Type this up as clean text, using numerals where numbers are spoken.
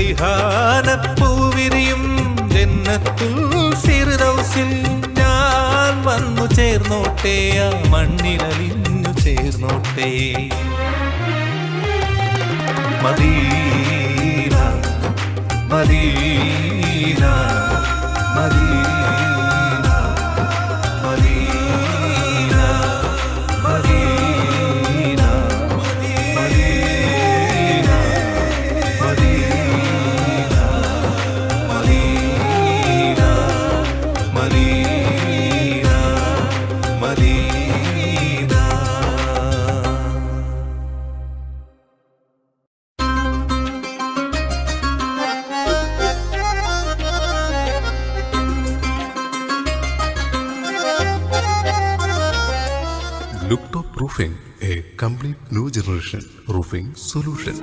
റൈഹാനപ്പൂവിരിയും ജന്നത്തുൽ ഫിർദൗസിൽ ഞാൻ വന്നു ചേർന്നോട്ടെ, ആ മണ്ണിലലിഞ്ഞു ചേർന്നോട്ടെ. Medina Medina Medina Medina Medina Medina Medina Medina Medina Medina. Looktop Roofing, a complete new generation roofing solution.